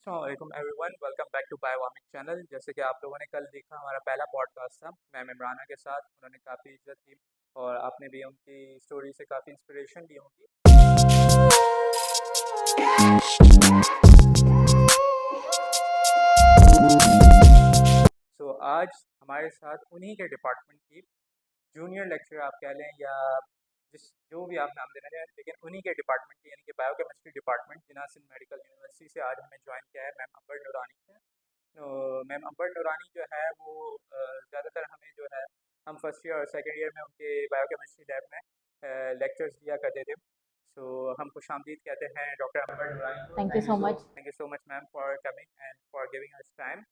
अस्सलाम everyone, welcome back to बायोवामिक channel. जैसे कि आप लोगों ने कल देखा, हमारा पहला पॉडकास्ट था मैम इमराना के साथ। उन्होंने काफ़ी इज्जत की और आपने भी उनकी स्टोरी से काफ़ी इंस्पिरेशन ली होंगी। आज हमारे साथ उन्हीं के डिपार्टमेंट की जूनियर लेक्चरर आप कह लें या जिस जो भी आप नाम देना चाहें, लेकिन उन्हीं के डिपार्टमेंट की यानी कि बायोकेमिस्ट्री डिपार्टमेंट जिन्ना सिंध मेडिकल यूनिवर्सिटी से आज हमें ज्वाइन किया है मैम अंबर नूरानी है। तो मैम अंबर नूरानी जो है वो ज़्यादातर हमें जो है हम फर्स्ट ईयर और सेकेंड ईयर में उनके बायोकेमिस्ट्री लैब में लेक्चर्स दिया करते थे। सो हम खुशामदीद कहते हैं डॉक्टर अंबर नूरानी को। Thank you so much. Thank you so much ma'am for coming and for giving us time.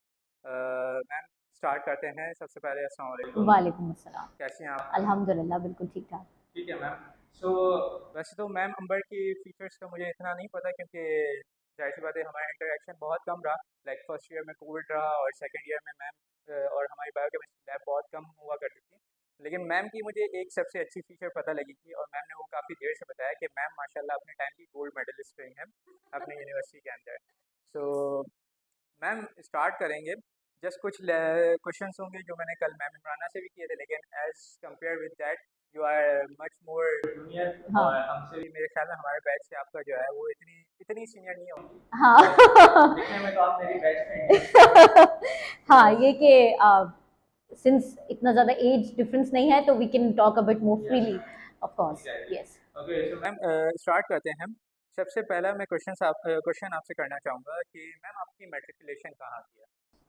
Ma'am start करते हैं। सबसे पहले अस्सलाम वालेकुम। वालेकुम अस्सलाम। कैसे हैं आप? अल्हम्दुलिल्लाह बिल्कुल ठीक ठाक। ठीक है मैम। सो वैसे तो मैम अंबर की फीचर्स का मुझे इतना नहीं पता क्योंकि जाहिर सी बात है हमारा इंटरेक्शन बहुत कम रहा। लाइक फर्स्ट ईयर में कोविड रहा और सेकंड ईयर में मैम और हमारी बायोकेमिस्ट्री लैब बहुत कम हुआ करती थी। लेकिन मैम की मुझे एक सबसे अच्छी फीचर पता लगी थी और मैम ने वो काफ़ी देर से बताया कि मैम माशाल्लाह अपने टाइम की गोल्ड मेडलिस्ट रही हैं अपनी यूनिवर्सिटी के अंदर। सो मैम स्टार्ट करेंगे। जस्ट कुछ क्वेश्चंस होंगे जो मैंने कल मैम इमराना से भी किए थे, लेकिन as compared with that you are much more junior. हाँ और हमसे भी मेरे ख्याल में हमारे बैच से आपका जो है वो इतनी इतनी सीनियर नहीं होगी। हाँ दिखने में तो आप मेरी बैच फ्रेंड। हाँ, ये कि सिंस इतना ज़्यादा एज डिफरेंस नहीं है तो we can talk a bit more freely of course. Yes. Okay, so ma'am start करते हैं हम। सबसे पहला मैं क्वेश्चन आपसे करना चाहूँगा कि मैम आपकी मैट्रिकुलेशन कहाँ की है?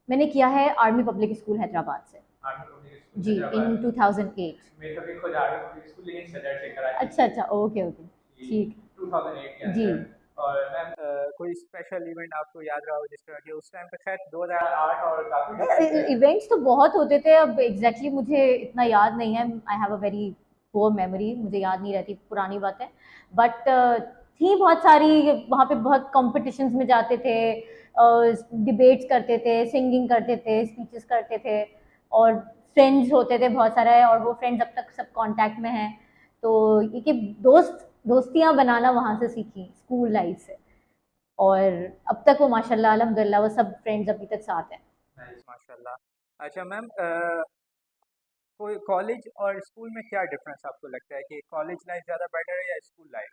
मैंने किया है आर्मी पब्लिक स्कूल हैदराबाद से। आर्मी पब्लिक स्कूल जी, हैदराबाद इन में। 2008। मेरा भी खुद आर्मी पब्लिक स्कूल लेकिन सदर से कराची अच्छा से। अच्छा, ओके ओके, ठीक। 2008 के जी। अंदर। और मैम कोई स्पेशल इवेंट आपको याद रहा हो जिस तरह के उस टाइम पे खैर 2008 और काफ़ी डिफरेंस है। इवेंट्स तो बहुत होते थे, अब एग्जैक्टली मुझे इतना याद नहीं है। I have a very poor memory, मुझे याद नहीं रहती पुरानी बातें। बट थी बहुत सारी। वहाँ पे बहुत कॉम्पिटिशन्स में जाते थे, डिबेट्स करते थे, सिंगिंग करते थे, स्पीचेस करते थे, और फ्रेंड्स होते थे बहुत सारे, और वो फ्रेंड्स अब तक सब कांटेक्ट में हैं। तो ये कि दोस्तियाँ बनाना वहाँ से सीखी स्कूल लाइफ से, और अब तक वो माशाल्लाह अल्हम्दुलिल्लाह वो सब फ्रेंड्स अभी तक साथ हैं। नाइस माशाल्लाह। अच्छा मैम कोई कॉलेज और स्कूल में क्या डिफरेंस आपको लगता है कि कॉलेज लाइफ ज़्यादा बेटर है या स्कूल लाइफ?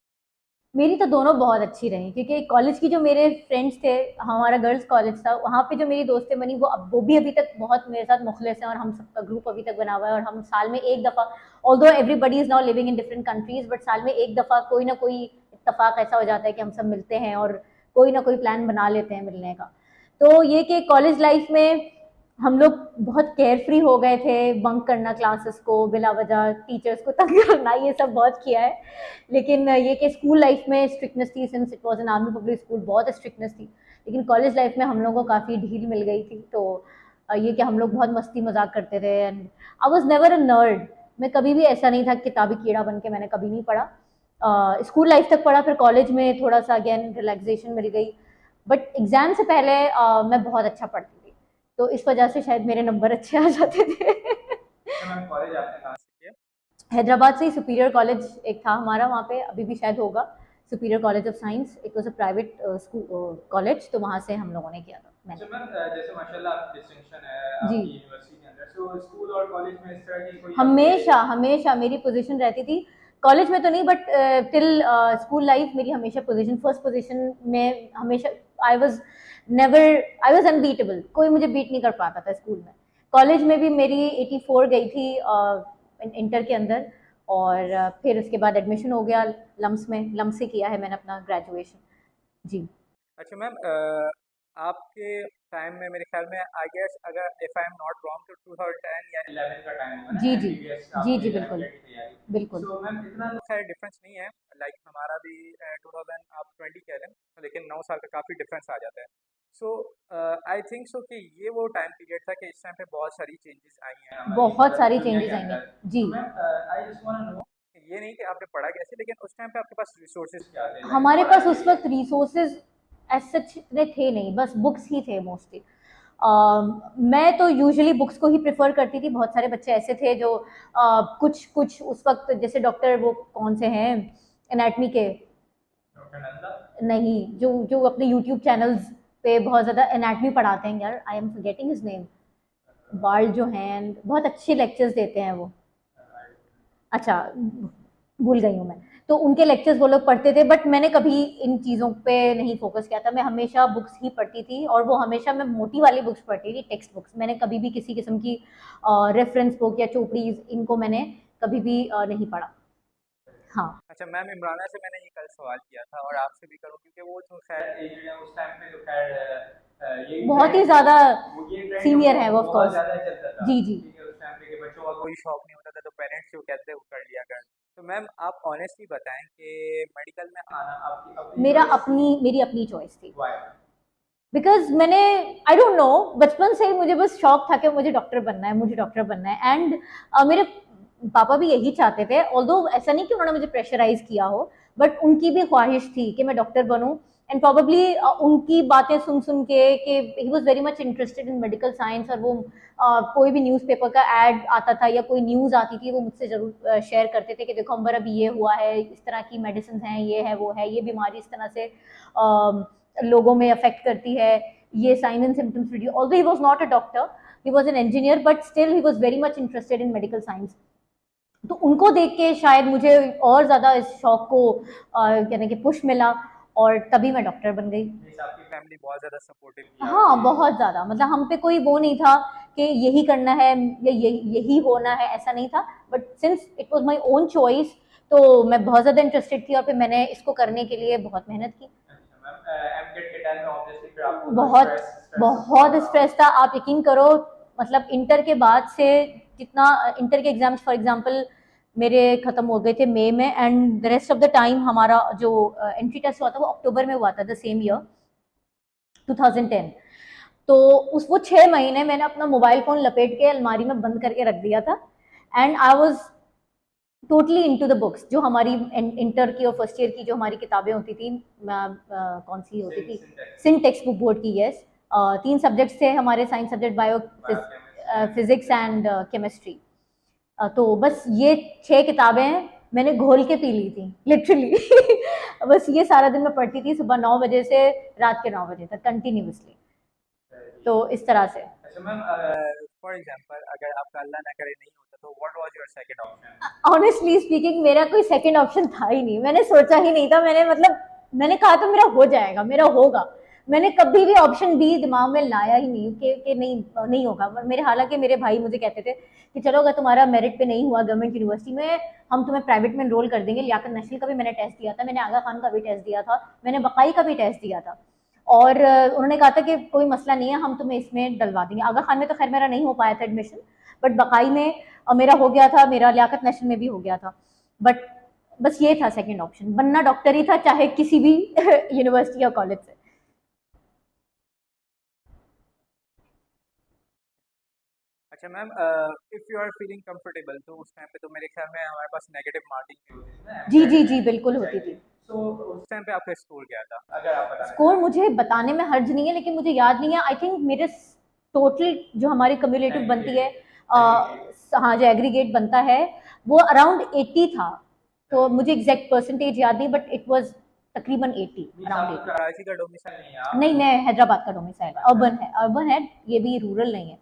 मेरी तो दोनों बहुत अच्छी रही, क्योंकि कॉलेज की जो मेरे फ्रेंड्स थे, हमारा गर्ल्स कॉलेज था, वहाँ पे जो मेरी दोस्तें बनी वो भी अभी तक बहुत मेरे साथ मुखलिस हैं, और हम सबका ग्रुप अभी तक बना हुआ है। और हम साल में एक दफ़ा, although everybody is now living in different countries, but साल में एक दफ़ा कोई ना कोई इत्तेफाक ऐसा हो जाता है कि हम सब मिलते हैं और कोई ना कोई प्लान बना लेते हैं मिलने का। तो ये कि कॉलेज लाइफ में हम लोग बहुत केयर फ्री हो गए थे, बंक करना क्लासेस को, बिला वजह टीचर्स को तंग करना, ये सब बहुत किया है। लेकिन ये कि स्कूल लाइफ में स्ट्रिक्टनेस थी, since it was an army public school, बहुत स्ट्रिक्टनेस थी। लेकिन कॉलेज लाइफ में हम लोगों को काफ़ी ढील मिल गई थी। तो ये कि हम लोग बहुत मस्ती मजाक करते थे, and I was never a nerd. मैं कभी भी ऐसा नहीं था किताबी कीड़ा बन के, मैंने कभी नहीं पढ़ा। स्कूल लाइफ तक पढ़ा, फिर कॉलेज में थोड़ा सा अगेन रिलैक्सेशन मिल गई। बट एग्जाम से पहले मैं बहुत अच्छा पढ़ती थी, तो इस वजह से शायद मेरे नंबर अच्छे आ जाते थे। कॉलेज आपने कहाँ से किया? हैदराबाद से ही सुपीरियर कॉलेज एक था हमारा, वहाँ पे अभी भी शायद होगा, superior college of science. It was a private college, तो वहाँ से हम लोगों ने किया था। अच्छा मैंने मैम जैसे माशाल्लाह आपकी डिस्टिंक्शन है जी, आपकी यूनिवर्सिटी के अंदर, तो स्कूल और कॉलेज में इस तरह की कोई हमेशा हमेशा मेरी पोजीशन रहती थी। कॉलेज में तो नहीं, बट टिल स्कूल लाइफ मेरी हमेशा पोजीशन, फर्स्ट पोजीशन में हमेशा। I was never, I was unbeatable, कोई मुझे बीट नहीं कर पाता था स्कूल में। कॉलेज में भी मेरी 84 गई थी इंटर के अंदर, और फिर उसके बाद एडमिशन हो गया लम्स में। लम्स से किया है मैंने अपना ग्रेजुएशन। जी अच्छा मैम आपके टाइम में मेरे ख्याल में आई गेस अगर if I am not wrong तो 2010 या 11 का टाइम होगा ना जी जी एमबीबीएस जी जी, आपने बिल्कुल एमबीए की तैयारी। बिल्कुल। सो मैम इतना तो खैर डिफरेंस नहीं है। लाइक हमारा भी 2000 आप 20 कह लें, लेकिन 9 साल का काफ़ी डिफरेंस आ जाता है। सो आई थिंक सो कि ये वो टाइम पीरियड था कि इस टाइम पे बहुत सारी चेंजेस आई हैं हमारी बहुत सारी दुनिया चेंजेस के आएंगे। अंदर। जी, तो ma'am I just want to know ये नहीं कि आपने पढ़ा कैसे, लेकिन उस टाइम पे आपके पास रिसोर्सेज क्या थे लाइक हमारे पास पढ़ाई के उस लिए? वक्त रिसोर्सेज एज सच इतने थे नहीं, बस बुक्स ही थे मोस्टली। मैं तो यूजुअली बुक्स को ही प्रेफर करती थी। बहुत सारे बच्चे ऐसे थे जो कुछ कुछ उस वक्त, जैसे डॉक्टर वो कौन से हैं एनाटमी के, डॉक्टर नंदा। नहीं, जो जो अपने यूट्यूब चैनल्स पे बहुत ज़्यादा एनाटमी पढ़ाते हैं यार, I am forgetting his name, बाल जो हैं, बहुत अच्छे लेक्चर्स देते हैं वो। अच्छा, भूल गई हूँ मैं। तो उनके लेक्चर्स वो लोग पढ़ते थे, बट मैंने कभी इन चीज़ों पे नहीं फोकस किया था। मैं हमेशा बुक्स ही पढ़ती थी, और वो हमेशा मैं मोटी वाली बुक्स पढ़ती थी, टेक्स्ट बुक्स। मैंने कभी भी किसी किस्म की रेफरेंस बुक या चोपड़ीज, इनको मैंने कभी भी नहीं पढ़ा। हाँ, अच्छा मैम, इमराना से मैंने ये कल सवाल किया था और आपसे भी करूँ, क्योंकि वो तो खैर एज है उस टाइम पे, तो खैर यही बहुत ही ट्रेंड ज़्यादा वो ये ट्रेंड सीनियर है वो, ऑफ बहुत कोर्स। ज़्यादा चलता था। जी जी। ठीक है, उस टाइम पे कि बच्चों का कोई शौक नहीं होता था तो पेरेंट्स जो कहते वो कर लिया कर। तो मैम आप ऑनेस्टली बताएं कि मेडिकल में आना आपकी अपनी मेरा चॉइस थी? अपनी मेरी अपनी चॉइस थी, वाई? बिकॉज मैंने, आई डोंट नो, बचपन से ही मुझे बस शौक था कि मुझे डॉक्टर बनना है, मुझे डॉक्टर बनना है। एंड मेरे पापा भी यही चाहते थे, ऑल्दो ऐसा नहीं कि उन्होंने मुझे प्रेशराइज किया हो, बट उनकी भी ख्वाहिश थी कि मैं डॉक्टर बनूं। एंड प्रॉबली उनकी बातें सुन सुन के कि he was very much interested in medical science, और वो कोई भी न्यूज़पेपर का एड आता था या कोई न्यूज़ आती थी, वो मुझसे जरूर शेयर करते थे कि देखो अंबर अभी ये हुआ है, इस तरह की मेडिसिन हैं, ये है वो है, ये बीमारी इस तरह से लोगों में अफेक्ट करती है, ये sign and symptoms video. Although he was not a doctor, he was an engineer, but still he was very much interested in medical science. तो उनको देख के शायद मुझे और ज़्यादा इस शौक को कहने के पुश मिला, और तभी मैं डॉक्टर बन गई। मीन्स आपकी फैमिली बहुत ज़्यादा सपोर्टिव थी हाँ, आपके? बहुत ज़्यादा, मतलब हम पे कोई वो नहीं था कि यही करना है या यही होना है, ऐसा नहीं था। But since it was my own choice, तो मैं बहुत ज़्यादा इंटरेस्टेड थी, और फिर मैंने इसको करने के लिए बहुत मेहनत की। अच्छा मैम, एमटेक के टाइम में ऑब्वियसली फिर आपको तो बहुत स्ट्रेस स्ट्रेस बहुत होगा। स्ट्रेस था, आप यकीन करो। मतलब इंटर के बाद से जितना, इंटर के एग्जाम्स फॉर एग्जांपल मेरे खत्म हो गए थे मई में, and the rest of the time हमारा जो एंट्री टेस्ट हुआ था वो अक्टूबर में हुआ था, द सेम ईयर 2010। तो उस वो 6 महीने मैंने अपना मोबाइल फोन लपेट के अलमारी में बंद करके रख दिया था, and I was totally into the books. जो हमारी इंटर की और फर्स्ट ईयर की जो हमारी किताबें होती थी, कौन सी होती थी, सिंह टेक्स्ट बुक बोर्ड की, यस। 3 सब्जेक्ट्स थे हमारे, science subject, bio, physics and chemistry. तो बस ये 6 किताबें मैंने घोल के पी ली थी, लिटरली। बस ये सारा दिन मैं पढ़ती थी, सुबह 9 बजे से रात के 9 बजे तक कंटिन्यूसली। तो इस तरह से। अच्छा मैम, फॉर एग्जांपल अगर आपका अल्लाह ना करे नहीं होता तो what was your second option? Honestly speaking, मेरा कोई सेकंड ऑप्शन था ही नहीं, मैंने सोचा ही नहीं था। मैंने मतलब मैंने कहा तो मेरा हो जाएगा, मेरा होगा। मैंने कभी भी ऑप्शन बी दिमाग में लाया ही नहीं कि नहीं, नहीं होगा मेरे। हालांकि मेरे भाई मुझे कहते थे कि चलो अगर तुम्हारा मेरिट पे नहीं हुआ गवर्नमेंट यूनिवर्सिटी में, हम तुम्हें प्राइवेट में एनरोल कर देंगे। लियाकत नेशनल का भी मैंने टेस्ट दिया था, मैंने आगा खान का भी टेस्ट दिया था, मैंने बकाई का भी टेस्ट दिया था। और उन्होंने कहा था कि कोई मसला नहीं है, हम तुम्हें इसमें डलवा देंगे। आगा खान में तो खैर मेरा नहीं हो पाया था एडमिशन, बट बकाई में मेरा हो गया था, मेरा लियाकत नेशनल में भी हो गया था। बट बस ये था सेकंड ऑप्शन, बनना डॉक्टर ही था, चाहे किसी भी यूनिवर्सिटी या कॉलेज से। अच्छा ma'am, if you are feeling comfortable तो उस टाइम पे तो मेरे ख्याल में हमारे पास नेगेटिव मार्किंग भी होती थी ना जी एमसेट जी में, जी, बिल्कुल होती एग्जैक्टली। थी। सो उस टाइम पे आपका स्कोर क्या था, अगर आप बताना स्कोर चाहें? मुझे बताने में हर्ज नहीं है, लेकिन मुझे याद नहीं है। आई थिंक मेरे टोटल जो हमारी कम्युलेटिव बनती है, एग्रीगेट। हाँ, जो एग्रीगेट बनता है, वो अराउंड 80 था। तो मुझे एग्जैक्ट परसेंटेज याद नहीं, बट इट वाज तकरीबन 80, मीन्स अराउंड आपका 80। कराची का डोमिसाइल नहीं है आप? नहीं, मैं हैदराबाद का डोमिसाइल, अच्छा अर्बन है, अर्बन है, ये भी रूरल नहीं है।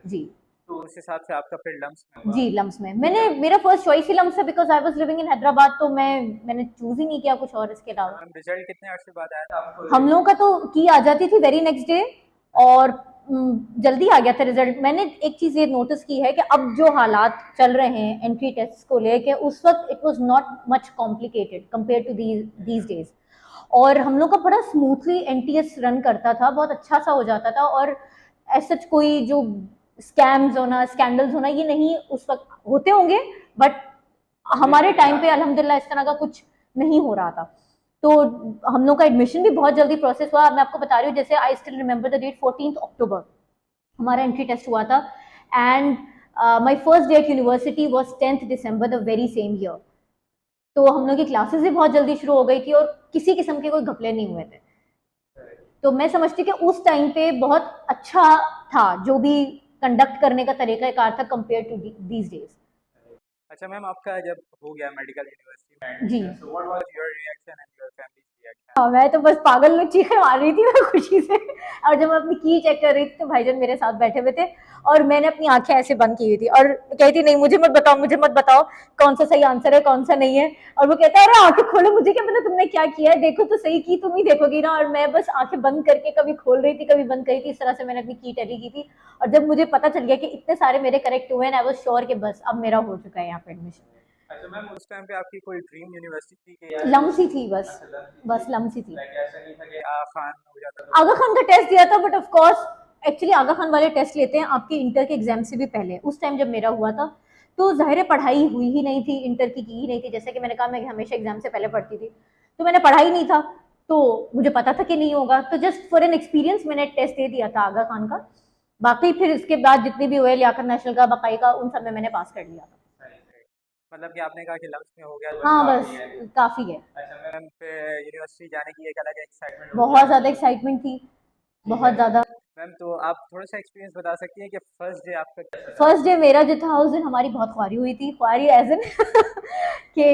जी तो उस हिसाब से आपका फिर लम्स में हुआ? जी, लम्स में। मैंने, मेरा फर्स्ट चॉइस ही लम्स है, because I was living in Hyderabad, तो मैंने चूज ही नहीं किया कुछ और इसके अच्छा अलावा। मैम, रिजल्ट कितने अर्से बाद आया था आपको? हम लोगों का तो की आ जाती थी वेरी नेक्स्ट डे, और जल्दी आ गया था रिजल्ट। मैंने एक चीज़ ये नोटिस की है कि अब जो हालात चल रहे हैं एंट्री टेस्ट को लेके, उस वक्त it was not much complicated compare to these days. और हम लोग का बड़ा स्मूथली एनटीएस रन करता था, बहुत अच्छा सा हो जाता था। और ऐसा कोई जो स्कैम्स होना, स्कैंडल्स होना, ये नहीं उस वक्त होते होंगे, बट हमारे टाइम पे अल्हम्दुलिल्लाह इस तरह का कुछ नहीं हो रहा था। तो हम लोग का एडमिशन भी बहुत जल्दी प्रोसेस हुआ। मैं आपको बता रही हूँ, जैसे I still remember the date, 14 October हमारा एंट्री टेस्ट हुआ था, and my first day at university was 10th December the very same year. तो हम लोग की क्लासेस भी बहुत जल्दी शुरू हो गई थी, और किसी किस्म के कोई घपले नहीं हुए थे। तो मैं समझती कि उस टाइम पे बहुत अच्छा था जो भी कंडक्ट करने का तरीकाकार था, कंपेयर टू दीज डेज। अच्छा मैम, आपका जब हो गया मेडिकल यूनिवर्सिटी में जी, admission, so what was your reaction and your family's reaction? हाँ, मैं तो बस पागल लोग चीखें मार रही थी मैं खुशी से। और जब मैं अपनी की चेक कर रही थी तो भाईजान मेरे साथ बैठे हुए थे और मैंने अपनी आंखें ऐसे बंद की हुई थी और कहती नहीं मुझे मत बताओ कौन सा सही आंसर है कौन सा नहीं है। और वो कहता है अरे आंखें खोलो, मुझे क्या पता तुमने क्या किया है, देखो तो सही की तुम ही देखोगी ना। और मैं बस आंखें बंद करके कभी खोल रही थी कभी बंद करी थी, इस तरह से मैंने अपनी की टैली की थी। और जब मुझे पता चल गया कि इतने सारे मेरे करेक्ट हुए हैं, आई वाज श्योर कि बस अब मेरा हो चुका है यहाँ पे एडमिशन। अच्छा मैम, उस टाइम पे आपकी कोई ड्रीम यूनिवर्सिटी थी कि यार लम्स ही थी बस, अच्छा लंच बस थी, लम्स ही थी। लाइक ऐसा नहीं था कि खान हो जाता तो आगा खान का टेस्ट दिया था बट ऑफ कोर्स एक्चुअली आगा खान वाले टेस्ट लेते हैं आपके इंटर के एग्जाम से भी पहले। उस टाइम जब मेरा हुआ था तो ज़ाहिर है पढ़ाई हुई ही नहीं थी, इंटर की ही नहीं थी। जैसे कि मैंने कहा मैं हमेशा एग्जाम से पहले पढ़ती थी, तो मैंने पढ़ा ही नहीं था, तो मुझे पता था कि नहीं होगा, तो जस्ट फॉर एन एक्सपीरियंस मैंने टेस्ट दे दिया था आगा खान का। बाकी फिर इसके बाद जितने भी हुए लियाकत नेशनल का बकाई का उन सब में मैंने पास कर लिया था। सही सही। मतलब कि आपने कहा कि लंच में हो गया तो हाँ बस काफी है। काफ़ी है। अच्छा मैम, फिर यूनिवर्सिटी जाने की एक अलग एक्साइटमेंट होती बहुत है। ज़्यादा एक्साइटमेंट थी, ठीक बहुत है ज़्यादा। मैम, तो आप थोड़ा सा एक्सपीरियंस बता सकती हैं कि फर्स्ट डे आपका कैसा था? फर्स्ट डे मेरा जो था उस दिन हमारी बहुत ख्वारी हुई थी, ख्वारी एज इन कि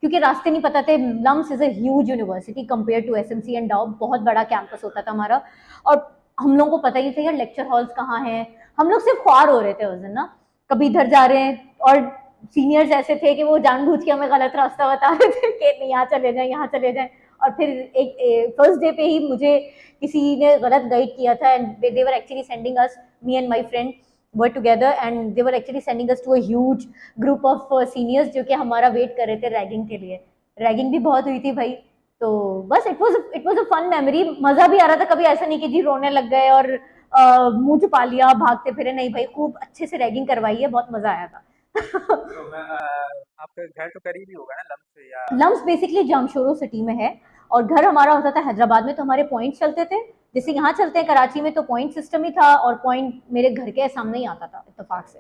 क्योंकि रास्ते नहीं पता थे। LUMS is a huge university compare to SMC and Dow, बहुत बड़ा कैंपस होता था हमारा। और हम लोगों को पता ही था यार लेक्चर हॉल्स कहाँ हैं। हम लोग सिर्फ ख्वार हो रहे थे उस दिन ना, कभी इधर जा रहे हैं और सीनियर्स ऐसे थे कि वो जानबूझ के हमें गलत रास्ता बता रहे थे कि नहीं यहाँ चले जाएं यहाँ चले जाएं। और फिर एक फर्स्ट डे पे ही मुझे किसी ने गलत गाइड किया था and they were actually sending us, me and my friend were together and they were actually sending us to a huge group of seniors जो कि हमारा वेट कर रहे थे रैगिंग के लिए। रैगिंग भी बहुत हुई थी भाई। तो बस it was a fun memory, मजा भी आ रहा था। कभी ऐसा नहीं कि जी रोने लग गए और मुंह छुपा लिया भागते फिरे, नहीं भाई खूब अच्छे से रैगिंग करवाई है, बहुत मजा आया था। तो मैं आपका घर तो करीब ही होगा ना लंच से या? लम्स बेसिकली जामशोरो सिटी में है और घर हमारा होता था हैदराबाद में, तो हमारे पॉइंट चलते थे जैसे यहाँ चलते हैं कराची में, तो पॉइंट सिस्टम ही था और पॉइंट मेरे घर के सामने ही आता था इत्तेफाक से,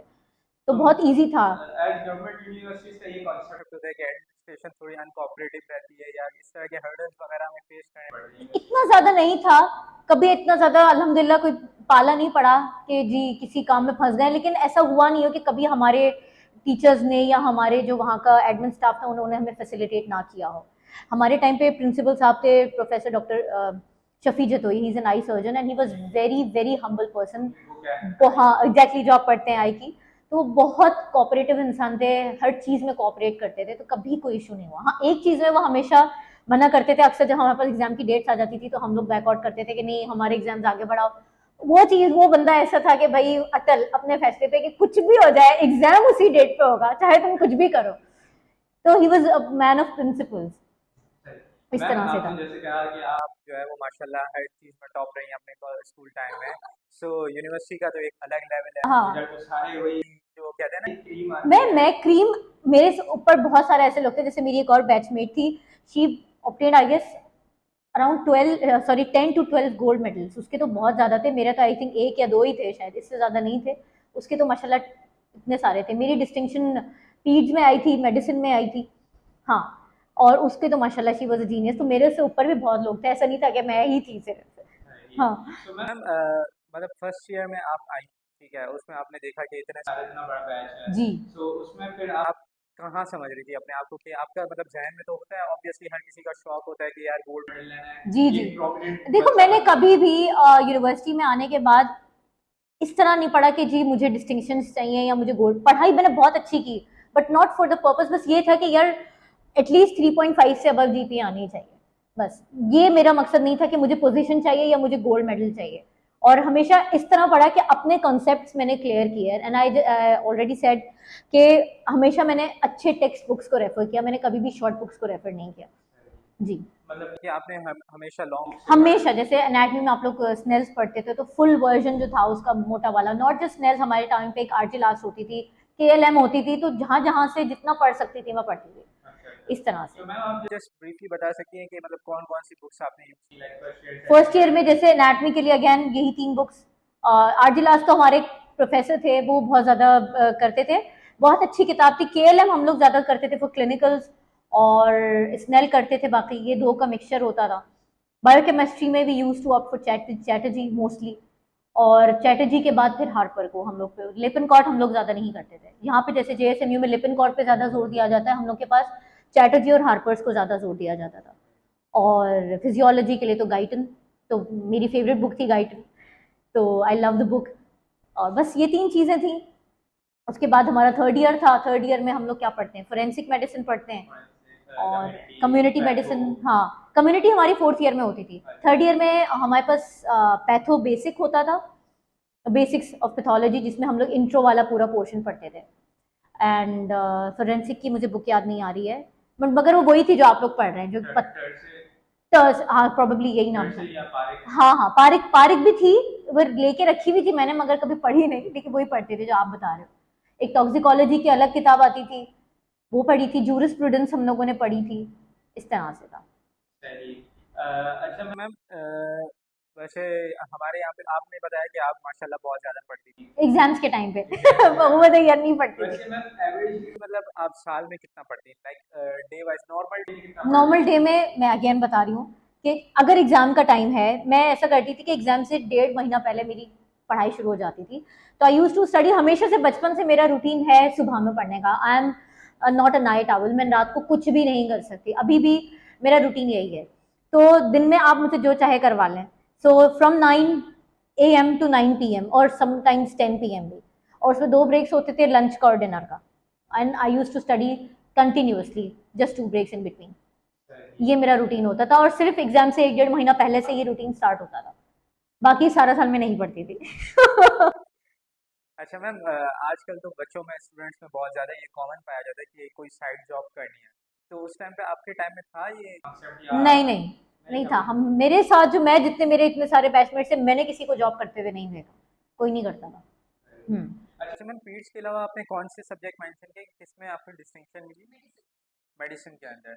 तो बहुत इजी था। एज गवर्नमेंट यूनिवर्सिटी से ये कॉन्सेप्ट होता है कि एडमिनिस्ट्रेशन थोड़ी अनकोऑपरेटिव रहती है या इस तरह के हर्डल्स वगैरह में फेस करने पड़ते हैं? इतना ज्यादा नहीं था, कभी इतना ज्यादा अल्हम्दुलिल्लाह कोई पाला नहीं पड़ा कि जी किसी काम में फंस गए, लेकिन ऐसा हुआ नहीं हो कि कभी हमारे टीचर्स ने या हमारे जो वहाँ का एडमिन स्टाफ था उन्होंने हमें फैसिलिटेट ना किया हो। हमारे टाइम पे प्रिंसिपल साहब थे professor doctor Shafi Jatoi, he is an eye surgeon and he was very very humble person. वो क्या है? हाँ एग्जैक्टली, जो आप पढ़ते हैं आई की, तो वो बहुत कोऑपरेटिव इंसान थे, हर चीज में कोऑपरेट करते थे, तो कभी कोई इशू नहीं हुआ। हाँ एक चीज में वो हमेशा मना करते थे, अक्सर जब हमारे पास एग्जाम की डेट्स आ जाती थी तो हम लोग बैकआउट करते थे कि नहीं हमारे एग्जाम्स आगे बढ़ाओ। वो चीज, वो बंदा ऐसा था कि भाई अटल अपने फैसले पे कि कुछ भी हो जाए एग्जाम उसी डेट पे होगा चाहे तुम कुछ भी करो। तो he was a man of principles, इस मैम तरह से था। आपने जैसे कहा कि आप जो है वो माशाल्लाह हर चीज़ में टॉप रही हैं अपने स्कूल टाइम में। सो यूनिवर्सिटी का तो एक अलग लेवल है, हाँ इधर तो सारे वही जो कहते हैं ना क्रीम आती है। मैं क्रीम, मेरे से ऊपर बहुत सारे ऐसे लोग थे, जैसे मेरी एक और बैचमेट थी, she obtained I guess around 12 sorry 10 to 12 gold medals. उसके तो बहुत ज़्यादा थे, मेरे तो आई थिंक एक या दो ही थे शायद, इससे ज़्यादा नहीं थे। उसके तो माशाल्लाह इतने सारे थे। मेरी डिस्टिंक्शन पीड्स में आई थी, मेडिसिन में आई थी। हाँ, और उसके तो माशाल्लाह शी वाज अ जीनियस। तो मेरे से ऊपर भी बहुत लोग थे, ऐसा नहीं था कि मैं ही थी सिर्फ। हाँ तो मैम मतलब फर्स्ट ईयर में आप आई, ठीक है, उसमें आपने देखा कि इतने सारे इतना बड़ा बैच है। जी तो उसमें फिर आप कहाँ समझ रही थी अपने आप को कि आपका मतलब जहन में तो होता है ऑब्वियसली, हर किसी का शौक होता है कि यार गोल्ड मेडल लेना है, जी ये जी, प्रोमिनेंट देखो बच्चा मैंने बनना है। कभी भी यूनिवर्सिटी में आने के बाद इस तरह नहीं पढ़ा कि जी मुझे डिस्टिंक्शन चाहिए या मुझे गोल्ड। पढ़ाई मैंने बहुत अच्छी की but not for the purpose, बस ये था कि यार एटलीस्ट 3.5 से अबव जीपी आनी चाहिए। बस ये मेरा मकसद नहीं था कि मुझे पोजीशन चाहिए या मुझे गोल्ड मेडल चाहिए। और हमेशा इस तरह पढ़ा कि अपने कॉन्सेप्ट्स मैंने क्लियर किए एंड आई ऑलरेडी सेड कि हमेशा मैंने अच्छे टेक्स्ट बुक्स को रेफर किया, मैंने कभी भी शॉर्ट बुक्स को रेफर नहीं किया। जी मतलब कि आपने हमेशा लॉन्ग से हमेशा, जैसे एनाटॉमी में आप लोग स्नेल्स पढ़ते थे तो फुल वर्जन जो था उसका मोटा वाला, नॉट जस्ट स्नेल्स, हमारे टाइम पे एक आरटी लास्ट होती थी, केएलएम होती थी, तो जहां जहां से जितना पढ़ सकती थी मैं पढ़ती थी इस तरह से। तो मैम आप जस्ट ब्रीफली बता सकती हैं कि मतलब कौन कौन सी बुक्स आपने यूज की like first year first year second में जैसे एनाटॉमी के लिए अगेन यही 3 बुक्स। आरजी लास्ट तो हमारे प्रोफेसर थे, वो बहुत ज़्यादा करते थे, बहुत अच्छी किताब थी। केएलएम हम लोग ज़्यादा करते थे फॉर क्लिनिकल्स और स्नेल करते थे, बाकी ये दो का मिक्सचर होता था। बायोकेमिस्ट्री में भी use to opt for Chatterjee mostly, और चैटर्जी के बाद फिर हार्पर को हम लोग पे, लिपिन कॉट हम लोग ज़्यादा नहीं करते थे। यहाँ पे जैसे जेएसएमयू में लिपिन कॉट पे ज़्यादा जोर दिया जाता है, हम लोग के पास चैटर्जी और हार्पर्स को ज़्यादा जोर दिया जाता था। और फिजियोलॉजी के लिए तो गाइटन, तो मेरी फेवरेट बुक थी गाइटन, तो आई लव द बुक। और बस ये 3 चीज़ें थी। उसके बाद हमारा थर्ड ईयर था, थर्ड ईयर में हम लोग क्या पढ़ते हैं, फोरेंसिक मेडिसिन पढ़ते हैं और कम्युनिटी मेडिसिन। हाँ, कम्युनिटी हमारी फोर्थ ईयर में होती थी। थर्ड ईयर में हमारे पास पैथो बेसिक होता था, बेसिक्स ऑफ पैथोलॉजी, जिसमें हम लोग इंट्रो वाला पूरा पोर्शन पढ़ते थे। एंड फोरेंसिक की मुझे बुक याद नहीं आ रही है, बट मगर वो वही थी जो आप लोग पढ़ रहे हैं, जो हाँ प्रोबेबली यही नाम था। हाँ हाँ, पारिक पारिक भी थी, वो लेके रखी हुई थी मैंने, मगर कभी पढ़ी नहीं, लेकिन वही पढ़ते थे जो आप बता रहे हो। एक टॉक्सिकोलॉजी की अलग किताब आती थी, वो पढ़ी थी। जूरिस्प्रूडेंस हम लोगों ने पढ़ी थी। इस तरह से था। अच्छा मैम, वैसे हमारे यहाँ पे आपने बताया कि आप माशाल्लाह बहुत ज़्यादा पढ़ती थी एग्जाम्स के टाइम पे एग्जाम के वो टाइम तो पे। यार नहीं पढ़ती वैसे थी। मैम एवरेज मतलब आप साल में कितना पढ़ती हैं, like day wise normal day कितना पढ़ नॉर्मल लेती डे में मैं अगेन बता रही हूँ कि अगर एग्जाम का टाइम है, मैं ऐसा करती थी कि एग्जाम से 1.5 महीना पहले मेरी पढ़ाई शुरू हो जाती थी। तो आई यूज टू स्टडी, हमेशा से बचपन से मेरा रूटीन है सुबह में पढ़ने का। आई am not a night owl, मैं रात को कुछ भी नहीं कर सकती, अभी भी मेरा रूटीन यही है। तो दिन में आप मुझे जो चाहे करवा लें। So from 9 AM to 9 PM और समटाइम्स 10 PM भी। और उसमें 2 ब्रेक्स होते थे, लंच का और डिनर का। And I use to study continuously, just 2 breaks in between. हैं? ये मेरा रूटीन होता था, और सिर्फ एग्जाम से 1-1.5 महीना पहले से ये रूटीन स्टार्ट होता था। बाकी सारा साल में नहीं पढ़ती थी अच्छा मैम, आजकल तो बच्चों में स्टूडेंट्स में बहुत ज़्यादा ये कॉमन पाया जाता है कि कोई साइड जॉब करनी है, तो उस टाइम पे आपके टाइम में था ये कॉन्सेप्ट या नहीं नहीं, नहीं नहीं था था। हम, बिल्कुल? मेरे साथ जो, मैं जितने मेरे इतने सारे बैचमेट्स से, मैंने किसी को जॉब करते हुए नहीं देखा। कोई नहीं करता था। हम्म। अच्छा मैम, पीट्स के अलावा आपने कौन से सब्जेक्ट मेंशन किए किसमें आपको डिस्टिंक्शन मिली? मेडिसिन के अंदर,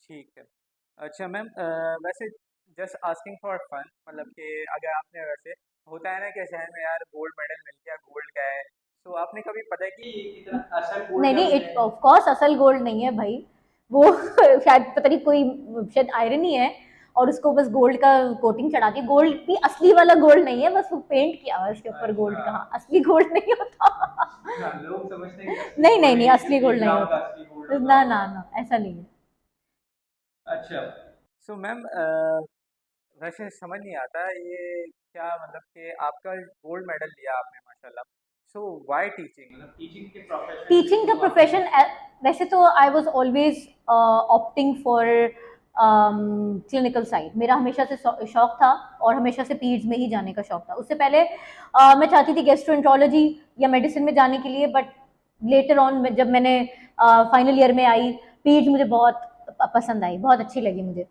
ठीक है। अच्छा मैम, वैसे जस्ट आस्किंग फॉर फन, मतलब कि अगर आपने वैसे होता है ना कि शहर में यार गोल्ड मेडल मिल गया, गोल्ड का है, तो आपने कभी पता है कि इतना असल गोल्ड नहीं है नहीं, उसमें? इट ऑफ कोर्स असल गोल्ड नहीं है भाई वो शायद पता नहीं कोई, शायद आयरन ही है, और उसको बस गोल्ड का कोटिंग चढ़ा दी। गोल्ड भी असली वाला गोल्ड नहीं है, बस वो पेंट किया हुआ है उसके ऊपर गोल्ड अच्छा। का। हाँ, असली गोल्ड नहीं होता हाँ, लोग समझते हैं कि असली नहीं नहीं गोल्ड नहीं, ही असली एक गोल्ड नहीं ग्राम का होता। असली गोल्ड होता ना होगा। ना ना, ऐसा नहीं है। अच्छा, सो मैम, वैसे समझ नहीं आता ये क्या, मतलब कि आपका गोल्ड मेडल लिया आपने माशाल्लाह, सो व्हाई टीचिंग, मतलब टीचिंग के प्रोफेशन में टीचिंग का क्यों आपने? प्रोफेशन, वैसे तो I was always opting for clinical side. मेरा हमेशा से शौक था, और हमेशा से पीड्स में ही जाने का शौक था। उससे पहले मैं चाहती थी गेस्ट्रोएंट्रोलॉजी या मेडिसिन में जाने के लिए, बट लेटर ऑन जब मैंने फाइनल ईयर में आई, पीड्स मुझे बहुत पसंद आई, बहुत अच्छी लगी मुझे।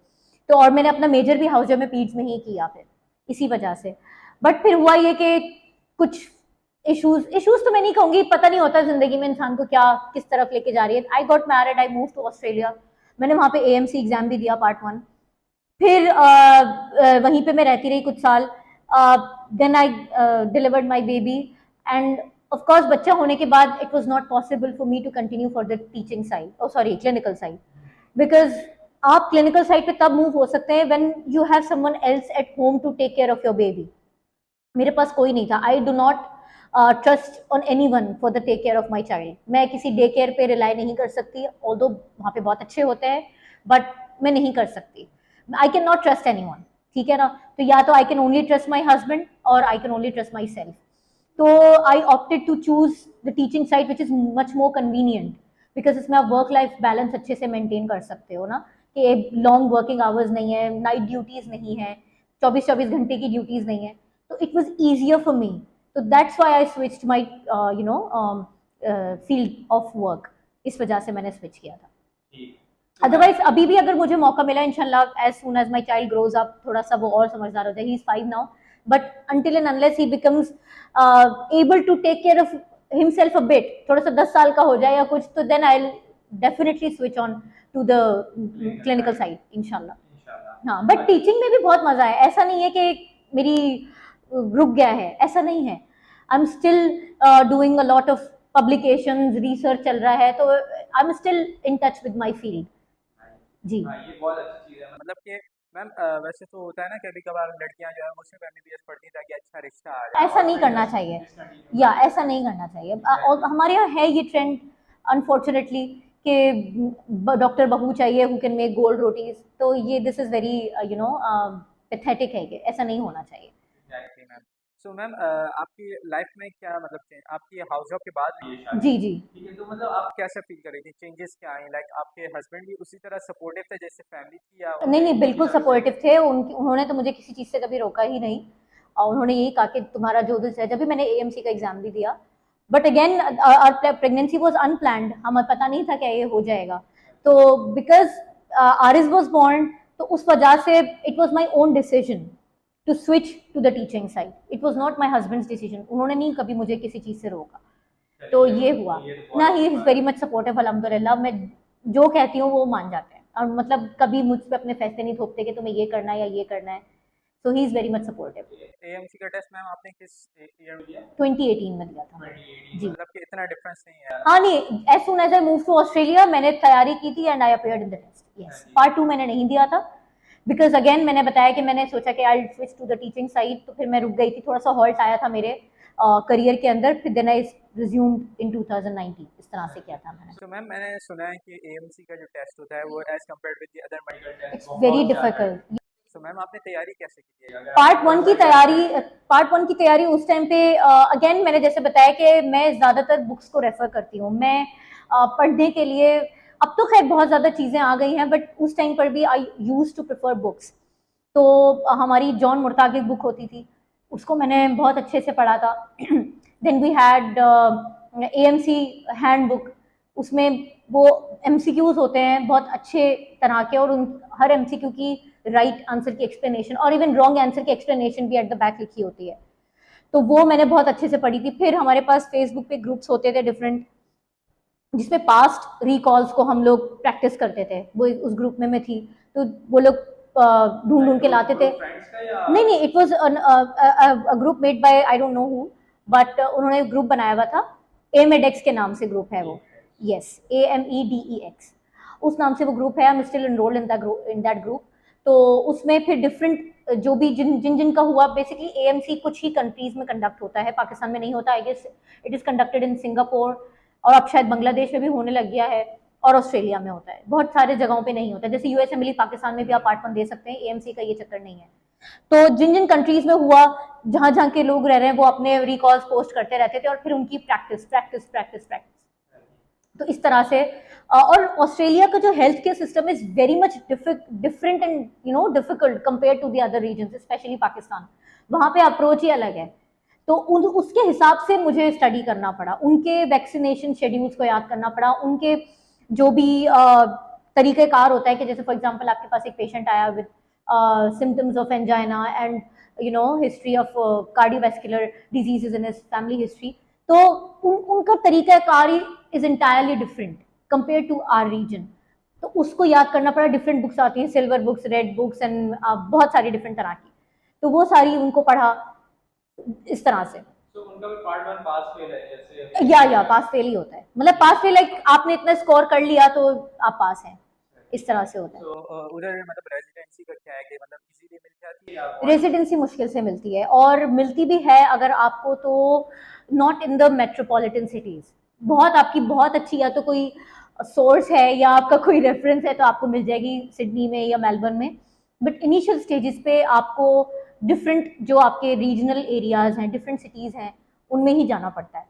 तो और मैंने अपना मेजर भी हाउस में पीड्स में ही किया फिर, इसी वजह से। बट फिर हुआ ये कि कुछ इश्यूज, इश्यूज तो मैं नहीं कहूंगी, पता नहीं होता जिंदगी में इंसान को क्या किस तरफ लेके जा रही है। I got married, I move to Australia. मैंने वहां पे एएमसी एग्जाम भी दिया, पार्ट 1। फिर वहीं पे मैं रहती रही कुछ साल। Then I delivered my baby, and of course बच्चा होने के बाद it was not possible for me to continue for the teaching side, oh sorry, clinical side. Because आप क्लिनिकल साइड पे तब मूव हो सकते हैं when you have someone else at home to take care of your baby. मेरे पास कोई नहीं था। I do not trust on anyone for the take care of my child. मैं किसी डे केयर पे रिलाई नहीं कर सकती, ऑल्दो वहाँ पे बहुत अच्छे होते हैं, बट मैं नहीं कर सकती। I can not trust anyone, ठीक है ना। तो या तो I can only trust my husband, और I can only trust myself. तो I opted to choose the teaching side which is much more convenient, because इसमें आप वर्क लाइफ बैलेंस अच्छे से मेंटेन कर सकते हो ना, कि लॉन्ग वर्किंग आवर्स नहीं है, नाइट ड्यूटीज नहीं है, 24-24 घंटे की ड्यूटीज नहीं है। तो it was easier for me. तो that's why I switch my field of work. इस वजह से मैंने स्विच किया था। अदरवाइज अभी भी अगर मुझे मौका मिला, इंशाल्लाह as soon as my child grows up, थोड़ा सा वो और समझदार हो जाए, he is 5 now, but until and unless he becomes able to take care of himself a bit, थोड़ा सा 10 साल का हो जाए या कुछ, तो then I definitely switch on to the clinical side इंशाल्लाह। हाँ, बट टीचिंग में भी बहुत मजा है। ऐसा नहीं है कि मेरी रुक गया है, ऐसा नहीं है। I am still doing a lot of publications, research चल रहा है, तो I am still in touch with my field. जी। हाँ, ये बहुत अच्छी चीज़ है, मतलब कि मैम, वैसे तो होता है ना कभी कभार लड़कियां जो है वो सिर्फ एमबीबीएस पढ़ती हैं ताकि अच्छा रिश्ता आ जाए ऐसा और नहीं फिर करना चाहिए, डिसकंटिन्यू या कर देती ऐसा हैं। नहीं करना चाहिए। और हमारे यहाँ है ये ट्रेंड, अनफॉर्चुनेटली, कि डॉक्टर बहू चाहिए who can make gold rotis, तो ये दिस इज़ वेरी पैथेटिक है, कि ऐसा नहीं होना चाहिए। Exactly ma'am. सो मैम आपकी लाइफ में क्या मतलब आपकी हाउस जॉब के बाद हुई है शादी, जी जी। ठीक है, तो मतलब आप कैसा फील कर रही थी, चेंजेस क्या आए, लाइक आपके हस्बैंड भी उसी तरह सपोर्टिव थे जैसे फैमिली थी, या नहीं उनने नहीं, किसी बिल्कुल तरह से? सपोर्टिव थे उन्होंने तो मुझे किसी चीज़ से कभी रोका ही नहीं, और उन्होंने यही कहा कि तुम्हारा जो दिल चाहे, जब भी मैंने एएमसी का एग्जाम भी दिया, but again pregnancy was unplanned, हमें पता नहीं था क्या ये हो जाएगा, तो बिकॉज आरिस वाज बोर्न, तो उस वजह से it was my own decision to switch to the teaching side, it was not my husband's decision, उन्होंने नहीं कभी मुझे किसी चीज़ से रोका, तो ये हुआ ना, ही इज़ वेरी मच सपोर्टिव अल्हम्दुलिल्लाह, मैं जो कहती हूँ वो मान जाते हैं, और मतलब कभी मुझ पे अपने फैसले नहीं थोपते कि तुम्हें ये करना है या ये करना है, so he is very much supportive. AMC का टेस्ट मैम आपने किस ईयर में दिया? 2018 में दिया था मैंने। 2018, जी। मतलब कि इतना डिफरेंस नहीं है। हाँ नहीं, as soon as I move to Australia मैंने तैयारी की थी and I appeared in the test, yes. Part 2 मैंने नहीं दिया था, बिकॉज अगेन मैंने बताया कि मैंने सोचा कि I switch to the teaching side, तो फिर मैं रुक गई थी, थोड़ा सा हॉल्ट आया था मेरे करियर के अंदर, फिर देन आई रिज्यूम्ड इन 2019, इस तरह से किया था मैंने। तो मैम मैंने सुना है कि एएमसी का जो टेस्ट होता है वो as compared with the other medical test it's बहुत वेरी ज़्यादा है। डिफिकल्ट। तो मैम आपने तैयारी कैसे की थी, अगर पार्ट आप वन की तैयारी पार्ट वन की तैयारी उस टाइम पे अगेन मैंने जैसे बताया कि मैं ज़्यादातर बुक्स को रेफर करती हूँ, मैं पढ़ने के लिए, अब तो खैर बहुत ज़्यादा चीज़ें आ गई हैं, बट उस टाइम पर भी आई यूज टू प्रेफर बुक्स, तो हमारी जॉन मुर्ताग की बुक होती थी, उसको मैंने बहुत अच्छे से पढ़ा था। Then we had AMC handbook, उसमें वो एमसीक्यूज होते हैं बहुत अच्छे तरह के, और उन हर एमसीक्यू की राइट आंसर की एक्सप्लेनेशन और इवन रॉन्ग आंसर की एक्सप्लेनेशन भी एट द बैक लिखी होती है, तो वो मैंने बहुत अच्छे से पढ़ी थी। फिर हमारे पास फेसबुक पे ग्रुप्स होते थे डिफरेंट, जिसमें पास्ट रिकॉल्स को हम लोग प्रैक्टिस करते थे, वो उस ग्रुप में मैं थी, तो वो लोग ढूंढ ढूंढ के लाते थे। नहीं नहीं, it was a group made by I don't know who, but उन्होंने ग्रुप बनाया हुआ था, एमेडेक्स के नाम से ग्रुप है वो, यस, AMEDEX, उस नाम से वो ग्रुप है, I am still enrolled in that group. तो उसमें फिर डिफरेंट जो भी जिनका हुआ, बेसिकली एएमसी कुछ ही कंट्रीज में कंडक्ट होता है, पाकिस्तान में नहीं होता, I guess it is conducted in Singapore, और अब शायद बांग्लादेश में भी होने लग गया है, और ऑस्ट्रेलिया में होता है, बहुत सारे जगहों पे नहीं होता, जैसे यूएस असेंबली पाकिस्तान में भी आप पार्ट 1 दे सकते हैं, एएमसी का ये चक्कर नहीं है। तो जिन जिन कंट्रीज में हुआ, जहां जहां के लोग रह रहे हैं, वो अपने रिकॉल्स पोस्ट करते रहते थे, और फिर उनकी प्रैक्टिस प्रैक्टिस प्रैक्टिस प्रैक्टिस, तो इस तरह से और ऑस्ट्रेलिया का जो health care system is very much different and difficult compare to the other region, specially Pakistan, वहां पे अप्रोच ही अलग है, तो उसके हिसाब से मुझे स्टडी करना पड़ा, उनके वैक्सीनेशन शेड्यूल्स को याद करना पड़ा, उनके जो भी तरीक़ेकार होता है, कि जैसे फॉर एग्जांपल आपके पास एक पेशेंट आया with symptoms of angina and history of cardiovascular diseases in his family history, तो उनका तरीक़ाकार ही is entirely different compare to our region, तो उसको याद करना पड़ा। डिफरेंट बुक्स आती हैं, silver books, red books and बहुत सारी डिफरेंट तरह की, तो वो सारी उनको पढ़ा इस तरह से। तो उनका भी पार्ट 1 पास फेल है जैसे? या पास फेल ही होता है, मतलब पास फेल लाइक आपने इतना स्कोर कर लिया तो आप पास हैं, इस तरह से होता है। तो उधर मतलब रेजिडेंसी का क्या है कि मतलब इजीली मिल जाती है या रेजिडेंसी मुश्किल से मिलती है, और मिलती भी है अगर आपको, तो not in the metropolitan cities, बहुत आपकी बहुत अच्छी या तो कोई सोर्स है या आपका कोई रेफरेंस है तो आपको मिल जाएगी सिडनी में या मेलबर्न में, बट इनिशियल स्टेजेस पे आपको डिफरेंट जो आपके रीजनल एरियाज हैं, डिफरेंट सिटीज हैं, उनमें ही जाना पड़ता है,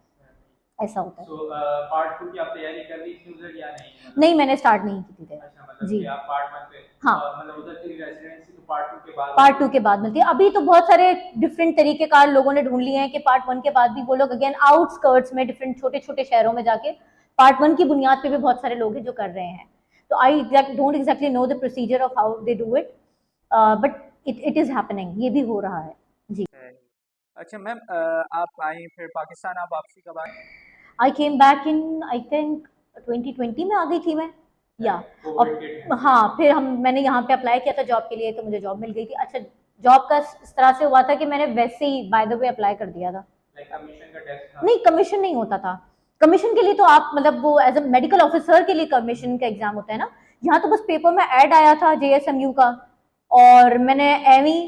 ऐसा होता है। तो पार्ट 2 की आप तैयारी कर रही थी उधर या नहीं? नहीं, मैंने स्टार्ट नहीं की थी। अच्छा, मतलब जी कि आप पार्ट 1 पे, हाँ, मतलब उधर की रेजिडेंसी तो पार्ट 2 के बाद पार्ट 2 के बाद मिलती है। अभी तो बहुत सारे डिफरेंट तरीकेकार लोगों ने ढूंढ लिए हैं कि पार्ट 1 के बाद भी वो लोग अगेन आउटस्कर्ट्स में डिफरेंट छोटे छोटे शहरों में जाके पार्ट 1 की बुनियाद पे भी बहुत सारे लोग हैं जो कर रहे हैं, तो I don't exactly know the procedure of how they do it, but it is happening, ये भी हो रहा है जी। अच्छा मैम, आप आई फिर पाकिस्तान, आप वापसी कब आए? आई came back in I think 2020 में आ गई थी मैं, या और हाँ, फिर मैंने यहाँ पे अप्लाई किया था जॉब के लिए, तो मुझे जॉब मिल गई थी। अच्छा, जॉब का इस तरह से हुआ था कि मैंने वैसे ही बाय द वे अप्लाई कर दिया था, कमीशन का टेस्ट था? नहीं कमीशन नहीं होता था, कमीशन के लिए तो आप मतलब वो एज अ मेडिकल ऑफिसर के लिए कमीशन का एग्जाम होता है ना, यहाँ तो बस पेपर में ऐड आया था JSMU का, और मैंने एम ही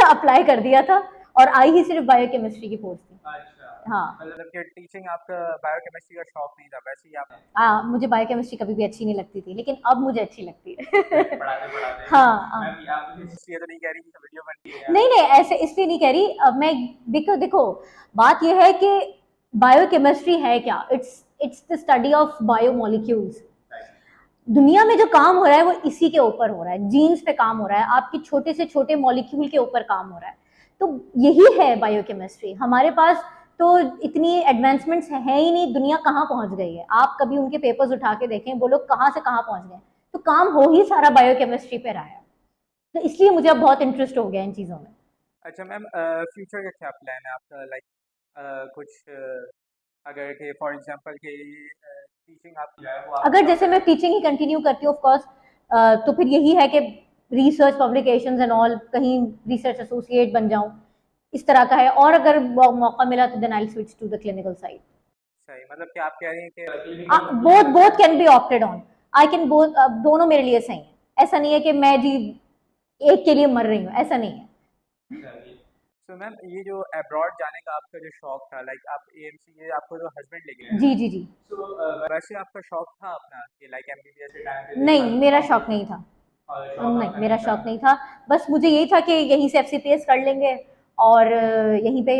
अप्लाई कर दिया था, और आई ही सिर्फ बायोकेमिस्ट्री की पोस्ट थी। अच्छा, हाँ मतलब कि टीचिंग आपका बायोकेमिस्ट्री का शौक नहीं था, वैसे ही आप मुझे बायोकेमिस्ट्री कभी भी अच्छी नहीं लगती थी, लेकिन अब मुझे अच्छी लगती है। पढ़ाते पढ़ाते हाँ हाँ। मैम आप इसलिए तो नहीं कह रही कि वीडियो बन रही है नहीं नहीं, ऐसे इसलिए नहीं कह रही। मैं देखो देखो, बात यह है कि बायोकेमिस्ट्री है क्या? It's the study of biomolecules. दुनिया में जो काम हो रहा है वो इसी के ऊपर हो रहा है, जीन्स पे काम हो रहा है, आपके छोटे से छोटे मॉलिक्यूल के ऊपर काम हो रहा है। तो यही है बायोकेमिस्ट्री। हमारे पास तो इतनी एडवांसमेंट्स है ही नहीं, दुनिया कहाँ पहुंच गई है। आप कभी उनके पेपर्स उठा के देखें, वो लोग कहाँ से कहाँ पहुंच गए। तो काम हो ही सारा बायोकेमिस्ट्री पे रहा है, तो इसलिए मुझे अब बहुत इंटरेस्ट हो गया इन चीज़ों में। अच्छा मैम, फ्यूचर का क्या प्लान है आपका, लाइक कुछ अगर कि फॉर एग्जांपल कि टीचिंग आप जो है वो आप अगर जैसे मैं टीचिंग ही कंटिन्यू करती हूँ ऑफ कोर्स, तो फिर यही है कि रिसर्च पब्लिकेशंस एंड ऑल, कहीं रिसर्च एसोसिएट बन जाऊं, इस तरह का है। और अगर मौका मिला तो then I will switch to the clinical side. सही, मतलब कि आप कह रही हैं कि clinical both both can be opted on. I can both, दोनों मेरे लिए सही है। ऐसा नहीं है कि मैं जी एक के लिए मर रही हूँ, ऐसा नहीं है। सो मैम, ये जो अब्रॉड जाने का आपका जो शौक था, लाइक आप एएमसी, ये आपको जो हस्बैंड लेके गए जी जी जी। तो वैसे आपका शौक था अपना कि लाइक एमबीबीएस के टाइम पे नहीं, मेरा शौक नहीं था। नहीं, मेरा शौक नहीं था। बस मुझे यही था कि यहीं से एफसीपीएस कर लेंगे और यहीं पे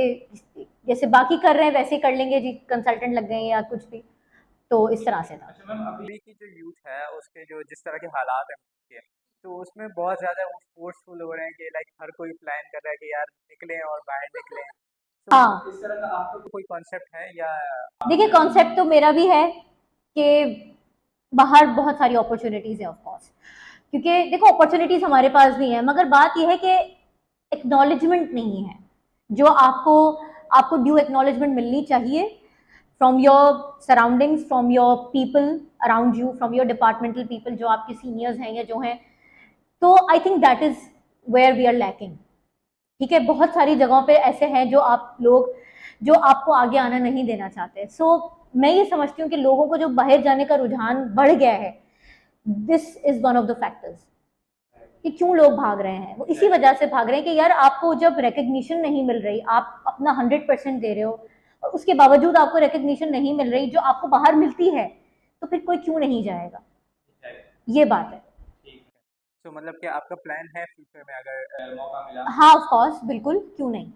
जैसे बाकी कर रहे हैं वैसे ही कर लेंगे जी, कंसल्टेंट लग गए या कुछ भी, तो इस तरह से था। अच्छा मैम, अभी की जो यूथ है उसके जो जिस तरह के हालात हैं उनके, तो उसमें बहुत ज़्यादा वो फोर्सफुल हो रहे हैं कि लाइक हर कोई प्लान कर रहा है कि यार निकलें और बाहर निकलें। तो हाँ, इस तरह का आपका कोई कॉन्सेप्ट है या देखिए कॉन्सेप्ट तो मेरा भी है कि बाहर बहुत सारी अपॉर्चुनिटीज है ऑफ कोर्स, क्योंकि देखो अपॉर्चुनिटीज हमारे पास भी है, मगर बात यह है कि एक्नॉलेजमेंट नहीं है जो आपको आपको ड्यू एक्नॉलेजमेंट मिलनी चाहिए from your surroundings, from your people around you, from your departmental people जो आपके सीनियर्स हैं या जो हैं। तो I think that is where we are lacking. ठीक है, बहुत सारी जगहों पे ऐसे हैं जो आप लोग जो आपको आगे आना नहीं देना चाहते। सो मैं ये समझती हूँ कि लोगों को जो बाहर जाने का रुझान बढ़ गया है, this is one of the factors कि क्यों लोग भाग रहे हैं। वो इसी वजह से भाग रहे हैं कि यार आपको जब रिकग्निशन नहीं मिल रही, आप अपना 100% दे रहे हो और उसके बावजूद आपको रिकग्निशन नहीं मिल रही जो आपको बाहर मिलती है, तो फिर कोई क्यों नहीं जाएगा। ये बात है। तो मतलब कि आपका प्लान है फ्यूचर में अगर मौका मिला? हाँ ऑफ कोर्स, बिल्कुल, क्यों नहीं।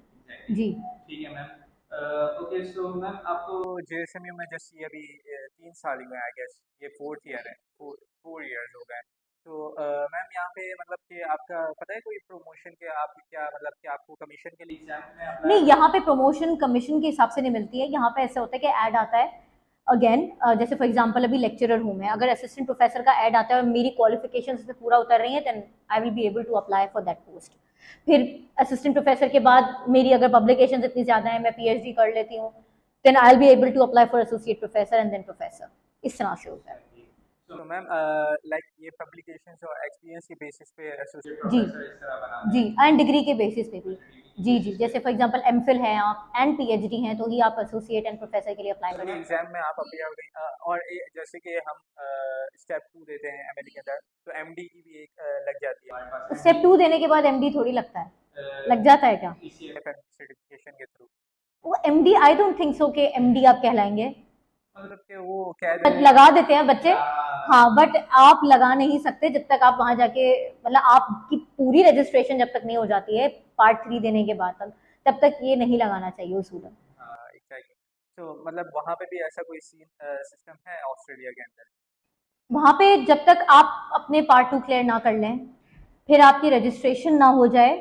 जी ठीक है मैम। ओके, सो मैम आपको जेएसएमयू में जस्ट ये अभी 3 साल ही हुए आई गेस, ये 4th ईयर है, 4 इयर्स हो गए। तो मैम यहाँ पे मतलब कि आपका पता है कोई प्रमोशन के आप क्या मतलब कि आपको कमीशन के लिए एग्जाम में अप्लाई? नहीं, यहाँ पे प्रमोशन कमीशन के हिसाब से नहीं मिलती है। यहाँ पे ऐसा होता है कि ऐड आता है अगेन, जैसे फॉर एग्जांपल अभी लेक्चरर हूँ मैं, अगर असिस्टेंट प्रोफेसर का ऐड आता है और मेरी क्वालिफिकेशन पे पूरा उतर रही है, then I will be able to apply for that post. फिर असिस्टेंट प्रोफेसर के बाद मेरी अगर पब्लिकेशन इतनी ज़्यादा है, मैं पीएचडी कर लेती हूँ, then I will be able to apply for associate professor and then professor. इस तरह से होता है। तो मैम लाइक ये पब्लिकेशंस और एक्सपीरियंस के बेसिस पे एसोसिएट जी प्रोफेसर इस तरह बना जी, एंड डिग्री के बेसिस पे भी। जी जी, जैसे फॉर एग्जांपल एमफिल हैं आप एंड पीएचडी हैं तो ही आप एसोसिएट एंड प्रोफेसर के लिए अप्लाई तो कर ये सकते एग्जाम में आप अपीयर हो गई, और जैसे कि हम स्टेप 2 देते हैं एमएलए के अंदर, तो एमडी की भी एक लग जाती है हमारे हैं। पास स्टेप 2 देने के बाद एमडी थोड़ी लगता है, लग जाता है क्या? सर्टिफिकेशन के थ्रू। वो MD, I don't think so कि एमडी आप कहलाएंगे। मतलब कि वो कह बट देते लगा देते हैं बच्चे। हैं हाँ, बट आप लगा नहीं सकते जब तक आप वहां जाके, मतलब आपकी पूरी रजिस्ट्रेशन जब तक नहीं हो जाती है पार्ट 3 देने के बाद तक, तब तक ये नहीं लगाना चाहिए उसूलन। एग्जैक्टली। तो मतलब वहाँ पे भी ऐसा कोई सीन सिस्टम है ऑस्ट्रेलिया के अंदर? वहां पे जब तक आप अपने पार्ट 2 क्लियर ना कर लें, फिर आपकी रजिस्ट्रेशन ना हो जाए,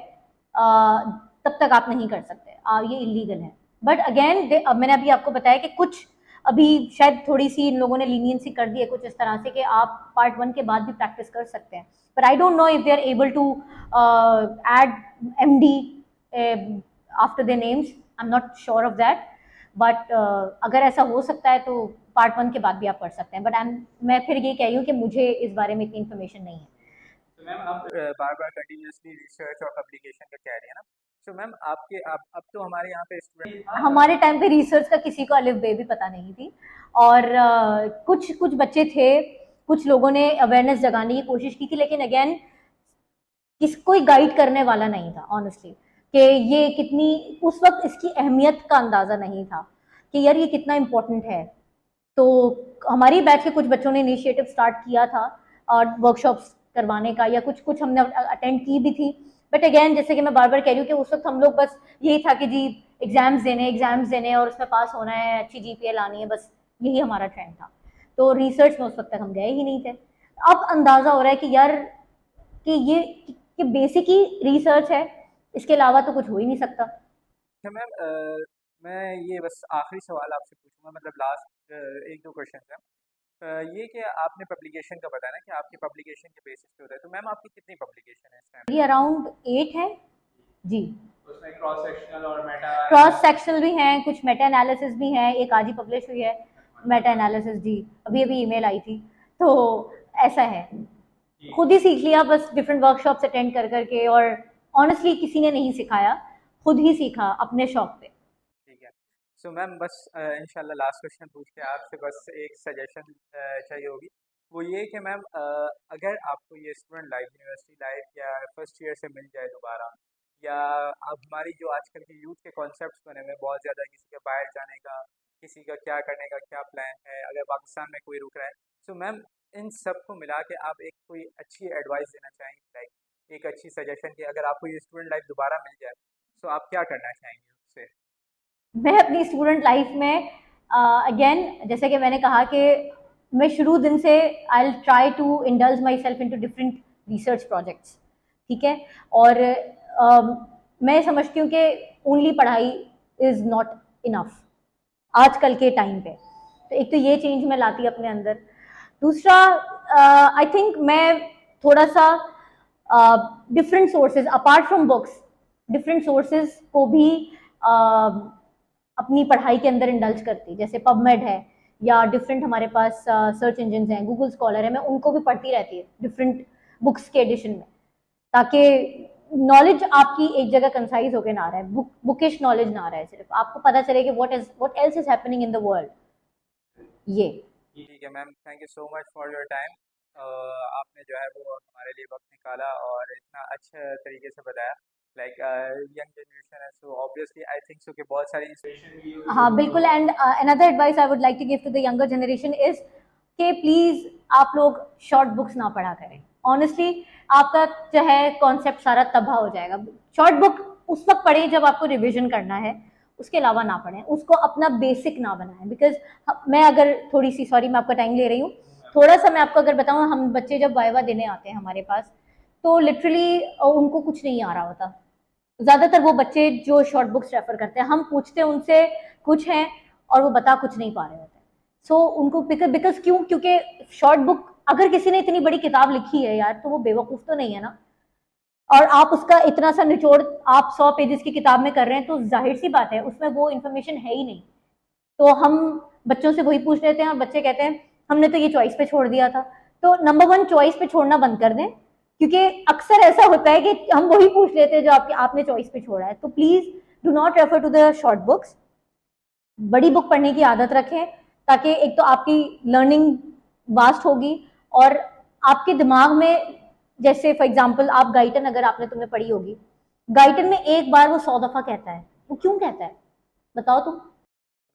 तब तक आप नहीं कर सकते। ये इलीगल है। बट अगेन मैंने अभी आपको बताया कि कुछ अभी शायद थोड़ी सी इन लोगों ने लीनियंसी कर दी है कुछ इस तरह से कि आप पार्ट 1 के बाद भी प्रैक्टिस कर सकते हैं। But I don't know if they are able to add MD after their names, I am not sure of that. But अगर ऐसा हो सकता है तो पार्ट 1 के बाद भी आप कर सकते हैं। बट मैं फिर ये कह रही हूँ कि मुझे इस बारे में इतनी इन्फॉर्मेशन नहीं है। तो मैम आप बार बार कंटिन्यूसली रिसर्च और पब्लिकेशन का कह रही है ना, तो मैम आपके अब तो हमारे यहाँ पे स्टूडेंट हमारे टाइम पे रिसर्च का किसी को अलिफ बे भी पता नहीं थी। और कुछ कुछ बच्चे थे, कुछ लोगों ने अवेयरनेस जगाने की कोशिश की थी, लेकिन अगेन कोई गाइड करने वाला नहीं था ऑनेस्टली, कि ये कितनी, उस वक्त इसकी अहमियत का अंदाजा नहीं था। कि यार ये कितना इम्पोर्टेंट है। तो हमारी बैच के कुछ बच्चों ने इनिशिएटिव स्टार्ट किया था और वर्कशॉप्स करवाने का, या कुछ कुछ हमने अटेंड की भी थी। बट अगेन जैसे कि मैं बार बार कह रही हूँ कि उस वक्त हम लोग बस यही था कि जी एग्जाम्स देने और उसमें पास होना है, अच्छी जीपीए लानी है, बस यही हमारा ट्रेंड था। तो रिसर्च में उस वक्त तक हम गए ही नहीं थे। अब अंदाजा हो रहा है कि यार कि ये बेसिक ही रिसर्च है, इसके अलावा तो कुछ हो ही नहीं सकता। अच्छा मैम, मैं ये बस आखिरी सवाल आपसे पूछूंगा, मतलब लास्ट एक दो क्वेश्चन है। ये कि आपने पब्लिकेशन का बताया ना कि आपकी पब्लिकेशन के बेसिस पे होता है, तो मैम आपकी कितनी पब्लिकेशन है इस टाइम ये पे? अराउंड 8 है जी। उसमें क्रॉस सेक्शनल और मेटा क्रॉस सेक्शनल भी हैं, कुछ मेटा एनालिसिस भी हैं, एक आज ही पब्लिश हुई है मेटा एनालिसिस जी, अभी अभी ईमेल आई थी। तो ऐसा है, खुद ही सीख लिया बस डिफरेंट वर्कशॉप्स अटेंड कर करके, और ऑनेस्टली किसी ने नहीं सिखाया, खुद ही सीखा अपने शौक पे। ठीक है। सो मैम बस इंशाल्लाह लास्ट क्वेश्चन पूछ के आपसे बस एक सजेशन चाहिए होगी। वो ये कि मैम अगर आपको ये स्टूडेंट लाइफ, यूनिवर्सिटी लाइफ या फर्स्ट ईयर से मिल जाए दोबारा, या अब हमारी जो आजकल के यूथ के कॉन्सेप्ट्स बने हुए हैं बहुत ज़्यादा, किसी का बाहर जाने का, किसी का क्या करने का क्या प्लान है, अगर पाकिस्तान में कोई रुक रहा है, सो मैम इन सब को मिला के आप एक कोई अच्छी एडवाइस देना चाहेंगे, लाइक एक अच्छी सजेशन कि अगर आपको ये स्टूडेंट लाइफ दोबारा मिल जाए तो आप क्या करना चाहेंगे उससे? मैं अपनी स्टूडेंट लाइफ में अगेन जैसे कि मैंने कहा कि मैं शुरू दिन से I will try to indulge myself into different research projects, ठीक है। और मैं समझती हूँ कि ओनली पढ़ाई इज़ नॉट इनफ आजकल के टाइम पे। तो एक तो ये चेंज मैं लाती अपने अंदर। दूसरा, आई थिंक मैं थोड़ा सा different sources apart from books, different sources को भी अपनी पढ़ाई के अंदर इंडल्ज करती, जैसे पबमेड है, या डिफरेंट हमारे पास सर्च इंजन हैं, गूगल स्कॉलर है, मैं उनको भी पढ़ती रहती है डिफरेंट बुक्स के एडिशन में, ताकि नॉलेज आपकी एक जगह कंसाइज होकर ना रहे, बुकिश नॉलेज ना रहे, सिर्फ आपको पता चले कि what else is happening in the world. ये ठीक है ma'am, thank you so much for your time. आपने जो है वो हमारे लिए वक्त निकाला और इतना अच्छे तरीके से बताया, लाइक यंग जनरेशन है, so obviously I think so कि बहुत सारी इंस्पिरेशन भी होगी हाँ उनको। बिल्कुल। And another advice I would like to give to the younger generation is कि प्लीज आप लोग शॉर्ट बुक्स ना पढ़ा करें। ऑनेस्टली आपका जो है कॉन्सेप्ट सारा तबाह हो जाएगा। शॉर्ट बुक उस वक्त पढ़ें जब आपको रिविजन करना है, उसके अलावा ना पढ़ें, उसको अपना बेसिक ना बनाएं। बिकॉज मैं अगर थोड़ी सी, सॉरी मैं आपका टाइम ले रही हूँ, थोड़ा सा मैं आपको अगर बताऊँ, हम बच्चे जब वाइवा देने आते हैं हमारे पास, तो लिटरली उनको कुछ नहीं आ रहा होता। ज्यादातर वो बच्चे जो शॉर्ट बुक्स रेफर करते हैं, हम पूछते हैं उनसे कुछ हैं और वो बता कुछ नहीं पा रहे होते। सो उनको बिकॉज क्यों, क्योंकि शॉर्ट बुक, अगर किसी ने इतनी बड़ी किताब लिखी है यार, तो वो बेवकूफ तो नहीं है ना। और आप उसका इतना सा निचोड़ आप 100 पेजेस की किताब में कर रहे हैं, तो जाहिर सी बात है उसमें वो इन्फॉर्मेशन है ही नहीं। तो हम बच्चों से वही पूछ लेते हैं और बच्चे कहते हैं हमने तो ये चॉइस पे छोड़ दिया था। तो नंबर वन, चॉइस पे छोड़ना बंद कर दें, क्योंकि अक्सर ऐसा होता है कि हम वही पूछ लेते हैं जो आपने चॉइस पे छोड़ा है। तो please do not refer to the short books, बड़ी बुक पढ़ने की आदत रखें, ताकि एक तो आपकी लर्निंग वास्ट होगी, और आपके दिमाग में, जैसे फॉर एग्जाम्पल आप गाइटन, अगर आपने तुमने पढ़ी होगी, गाइटन में एक बार वो 100 दफा कहता है, वो क्यों कहता है बताओ तुम?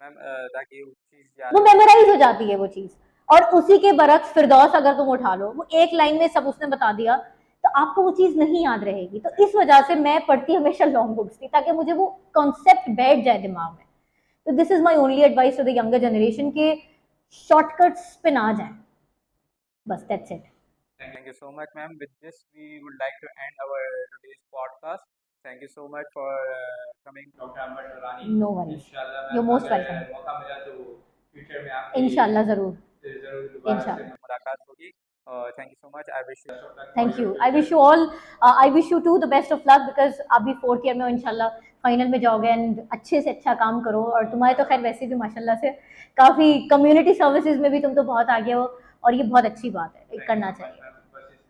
मैम ताकि वो चीज़ याद वो रहे। मेमोराइज हो जाती है वो चीज। और उसी के बरक्स फिरदौस अगर तुम उठा लो, वो एक लाइन में सब उसने बता दिया, तो आपको वो चीज नहीं याद रहेगी। तो इस वजह से मैं पढ़ती हमेशा लॉन्ग बुक्स थी, ताकि मुझे वो कॉन्सेप्ट बैठ जाए दिमाग में। तो this is my only advice to the younger generation के शॉर्टकट्स पे ना जाए, बस that's it. Thank you so much, ma'am. With this, we would like to end our today's podcast. Thank you so much for coming, Dr. Amber Rani. No worries, इंशाल्लाह you ma'am most अगर welcome. मौका मिला तो future में आपकी इंशाल्लाह जरूर। जरूर दोबारा से इंशाल्लाह। मुलाकात होगी। Thank you so much, I wish you thank you, I wish you all, I wish you to the best of luck, because अभी फोर्थ ईयर में हो, इंशाल्लाह फाइनल में जाओगे, एंड अच्छे से अच्छा काम करो। और तुम्हारे तो खैर वैसे भी माशाल्लाह से काफ़ी कम्युनिटी सर्विसेज में भी तुम तो बहुत आगे हो, और ये बहुत अच्छी बात है, करना चाहिए।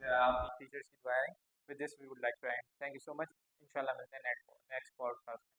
आपकी टीचर्स की दुआएं। With this we would like to end. Thank you so much, इंशाल्लाह मिलते हैं नेक्स्ट पॉडकास्ट।